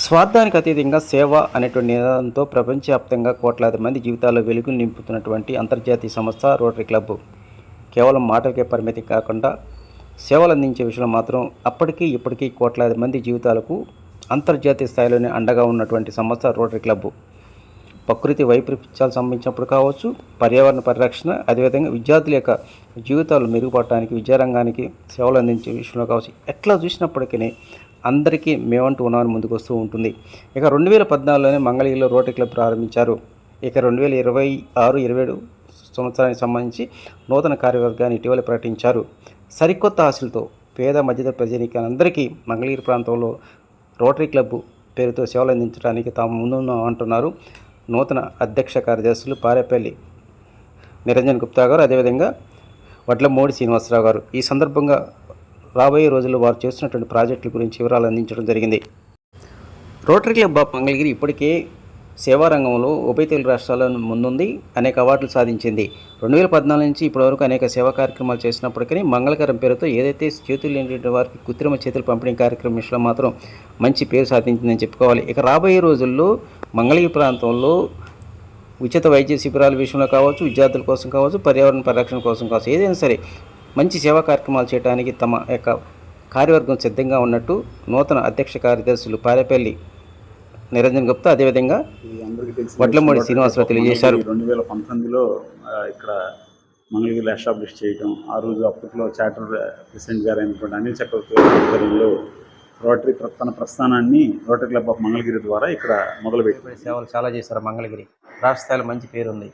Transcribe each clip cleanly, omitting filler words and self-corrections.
స్వార్థానికి అతీతంగా సేవ అనేటువంటి నినాదంతో ప్రపంచవ్యాప్తంగా కోట్లాది మంది జీవితాల్లో వెలుగులు నింపుతున్నటువంటి అంతర్జాతీయ సంస్థ రోటరీ క్లబ్ కేవలం మాటలకే పరిమితి కాకుండా సేవలు అందించే విషయంలో మాత్రం అప్పటికీ ఇప్పటికీ కోట్లాది మంది జీవితాలకు అంతర్జాతీయ స్థాయిలోనే అండగా ఉన్నటువంటి సంస్థ రోటరీ క్లబ్. ప్రకృతి వైపరీత్యాలు సంబంధించినప్పుడు కావచ్చు, పర్యావరణ పరిరక్షణ, అదేవిధంగా విద్యార్థుల యొక్క జీవితాలు మెరుగుపడటానికి, విద్యారంగానికి సేవలు అందించే విషయంలో కావచ్చు, ఎట్లా చూసినప్పటికీ అందరికీ మేమంటూ ఉన్నామని ముందుకు వస్తూ ఉంటుంది. ఇక 2014లోనే మంగళగిరిలో రోటరీ క్లబ్ ప్రారంభించారు. ఇక 2026-27 సంవత్సరానికి సంబంధించి నూతన కార్యవర్గాన్ని ఇటీవల ప్రకటించారు. సరికొత్త ఆశలతో పేద మధ్యతరగతి ప్రజానీకాలందరికీ మంగళగిరి ప్రాంతంలో రోటరీ క్లబ్ పేరుతో సేవలు అందించడానికి తాము ముందున్నాం అంటున్నారు నూతన అధ్యక్ష కార్యదర్శులు పారేపల్లి నిరంజన్ గుప్తా గారు, అదేవిధంగా వడ్లమూడి శ్రీనివాసరావు గారు. ఈ సందర్భంగా రాబోయే రోజుల్లో వారు చేస్తున్నటువంటి ప్రాజెక్టుల గురించి వివరాలు అందించడం జరిగింది. రోటరీ క్లబ్ ఆఫ్ మంగళగిరి ఇప్పటికే సేవారంగంలో ఉభయ తెలుగు రాష్ట్రాల్లో ముందుంది, అనేక అవార్డులు సాధించింది. 2014 నుంచి ఇప్పటివరకు అనేక సేవా కార్యక్రమాలు చేసినప్పటికీ మంగళకరం పేరుతో ఏదైతే చేతులు లేని వారికి కృత్రిమ చేతులు పంపిణీ కార్యక్రమం విషయంలో మాత్రం మంచి పేరు సాధించిందని చెప్పుకోవాలి. ఇక రాబోయే రోజుల్లో మంగళగిరి ప్రాంతంలో ఉచిత వైద్య శిబిరాల విషయంలో కావచ్చు, విద్యార్థుల కోసం కావచ్చు, పర్యావరణ పరిరక్షణ కోసం కావచ్చు, ఏదైనా సరే మంచి సేవా కార్యక్రమాలు చేయడానికి తమ యొక్క కార్యవర్గం సిద్ధంగా ఉన్నట్టు నూతన అధ్యక్ష కార్యదర్శులు పారేపల్లి నిరంజన్ గుప్తా, అదేవిధంగా వడ్లమూడి శ్రీనివాసరావు తెలియజేశారు. 2019లో ఇక్కడ మంగళగిరిలో ఎస్టాబ్లిష్ చేయడం, ఆ రోజు అప్పట్లో చార్టర్ ప్రెసిడెంట్ గారు అయినటువంటి అనిల్ చక్రవర్తి ఆధ్వర్యంలో రోటరీ తన ప్రస్థానాన్ని రోటరీ క్లబ్ ఆఫ్ మంగళగిరి ద్వారా ఇక్కడ మొదలుపెట్టి సేవలు చాలా చేశారు. మంగళగిరి రాష్ట్ర స్థాయిలో మంచి పేరు ఉంది.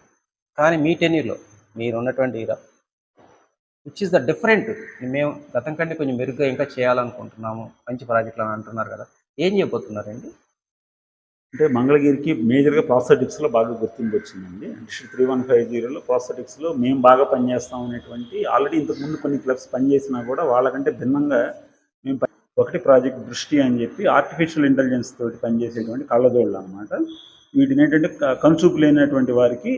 కానీ మీ టెన్యూర్లో మీరు ఉన్నటువంటి విచ్ ఇస్ ద డిఫరెంట్, మేము గతం కంటే కొంచెం మెరుగ్గా ఇంకా చేయాలనుకుంటున్నాము, మంచి ప్రాజెక్టులు అని అంటున్నారు కదా, ఏం చేయబోతున్నారండి? అంటే మంగళగిరికి మేజర్గా ప్రాస్థెటిక్స్లో బాగా గుర్తింపు వచ్చిందండి. డిస్ట్రిక్ట్ 3150లో ప్రాస్థెటిక్స్లో మేము బాగా పనిచేస్తాం అనేటువంటి ఆల్రెడీ ఇంతకుముందు కొన్ని క్లబ్స్ పనిచేసినా కూడా వాళ్ళకంటే భిన్నంగా మేము ఒకటి ప్రాజెక్ట్ దృష్టి అని చెప్పి ఆర్టిఫిషియల్ ఇంటెలిజెన్స్ తోటి పనిచేసేటువంటి కళ్ళజోళ్ళు అనమాట. వీటిని ఏంటంటే కనుచూపు లేనటువంటి వారికి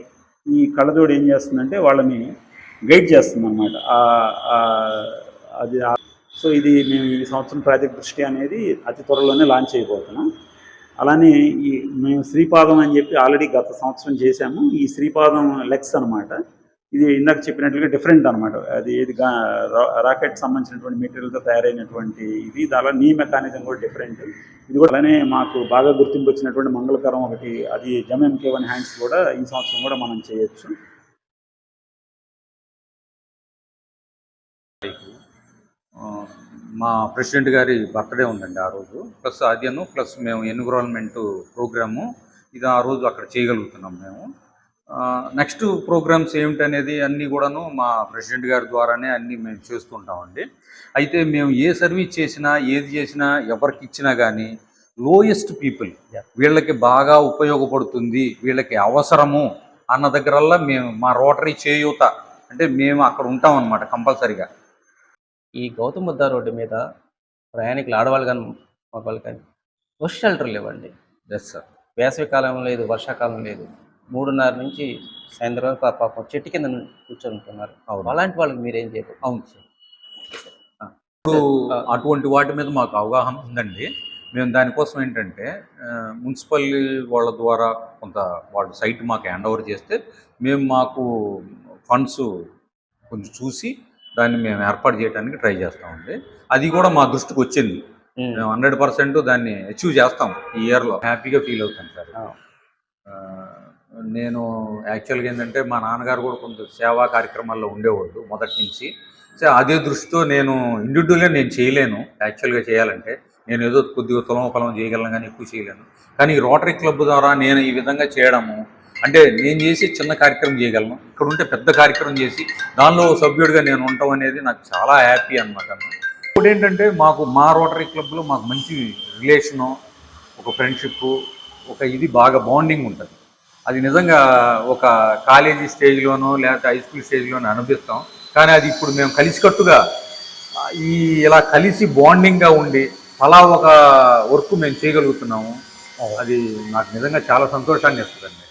ఈ కళ్ళజోడు ఏం చేస్తుందంటే వాళ్ళని గైడ్ చేస్తుంది అన్నమాట. అది సో ఇది మేము ఈ సంవత్సరం ప్రాజెక్ట్ దృష్టి అనేది అతి త్వరలోనే లాంచ్ అయిపోతున్నాం. అలానే ఈ మేము శ్రీపాదం అని చెప్పి ఆల్రెడీ గత సంవత్సరం చేశాము. ఈ శ్రీపాదం లెగ్స్ అనమాట. ఇది ఇందాక చెప్పినట్లుగా డిఫరెంట్ అనమాట. అది ఏది రాకెట్ సంబంధించినటువంటి మెటీరియల్తో తయారైనటువంటి ఇది, దానిలో నీ మెకానిజం కూడా డిఫరెంట్. ఇది కూడా అలానే మాకు బాగా గుర్తింపు వచ్చినటువంటి మంగళకరం ఒకటి, అది జమ్ఎంకే1 హ్యాండ్స్ కూడా ఈ సంవత్సరం కూడా మనం చేయొచ్చు. మా ప్రెసిడెంట్ గారి బర్త్డే ఉందండి ఆ రోజు, ప్లస్ అదేను ప్లస్ మేము ఎన్విరాన్మెంట్ ప్రోగ్రాము ఇది ఆ రోజు అక్కడ చేయగలుగుతున్నాం మేము. నెక్స్ట్ ప్రోగ్రామ్స్ ఏమిటనేది అన్నీ కూడాను మా ప్రెసిడెంట్ గారి ద్వారానే అన్నీ మేము చేస్తుంటామండి. అయితే మేము ఏ సర్వీస్ చేసినా ఏది చేసినా ఎవరికి ఇచ్చినా కానీ లోయెస్ట్ పీపుల్, వీళ్ళకి బాగా ఉపయోగపడుతుంది, వీళ్ళకి అవసరము అన్న దగ్గరల్లా మేము మా రోటరీ చేయూత అంటే మేము అక్కడ ఉంటాం అన్నమాట కంపల్సరీగా. ఈ గౌతమ్ బుద్ధ రోడ్డు మీద ప్రయాణికులు ఆడవాళ్ళు కానీ మగవాళ్ళు కానీ బస్ షెల్టర్లు ఇవ్వండి. Yes sir. వేసవి కాలం లేదు, వర్షాకాలం లేదు, 3:30 నుంచి సాయంత్రం వరకు పాపం చెట్టు కింద కూర్చొని ఉంటున్నారు. అలాంటి వాళ్ళకి మీరేం చేయరు? అవును సార్. ఇప్పుడు అటువంటి వాటి మీద మాకు అవగాహన ఉందండి. మేము దానికోసం ఏంటంటే మున్సిపల్ వాళ్ళ ద్వారా కొంత వాళ్ళు సైట్ మాకు హ్యాండ్ ఓవర్ చేస్తే మేము మాకు ఫండ్స్ కొంచెం చూసి దాన్ని మేము ఏర్పాటు చేయడానికి ట్రై చేస్తామండి. అది కూడా మా దృష్టికి వచ్చింది. మేము 100% దాన్ని అచీవ్ చేస్తాం ఈ ఇయర్లో. హ్యాపీగా ఫీల్ అవుతాను సార్. నేను యాక్చువల్గా ఏంటంటే మా నాన్నగారు కూడా కొంత సేవా కార్యక్రమాల్లో ఉండేవాళ్ళు మొదటి నుంచి. సో అదే దృష్టితో నేను ఇండివిజువల్గా నేను చేయలేను. యాక్చువల్గా చేయాలంటే నేను ఏదో కొద్దిగా పొలం చేయగలను కానీ ఎక్కువ చేయలేను. కానీ ఈ రోటరీ క్లబ్ ద్వారా నేను ఈ విధంగా చేయడము అంటే నేను చేసి చిన్న కార్యక్రమం చేయగలను, ఇక్కడ ఉంటే పెద్ద కార్యక్రమం చేసి దానిలో సభ్యుడిగా నేను ఉండటం అనేది నాకు చాలా హ్యాపీ అనమాట. ఇప్పుడు ఏంటంటే మాకు మా రోటరీ క్లబ్లో మాకు మంచి రిలేషను, ఒక ఫ్రెండ్షిప్, ఒక ఇది బాగా బాండింగ్ ఉంటుంది. అది నిజంగా ఒక కాలేజీ స్టేజ్లోనో లేకపోతే హై స్కూల్ స్టేజ్లోనో అనిపిస్తాం. కానీ అది ఇప్పుడు మేము కలిసికట్టుగా ఇలా కలిసి బాండింగ్గా ఉండి అలా ఒక వర్క్ మేము చేయగలుగుతున్నాము. అది నాకు నిజంగా చాలా సంతోషాన్ని ఇస్తుందండి.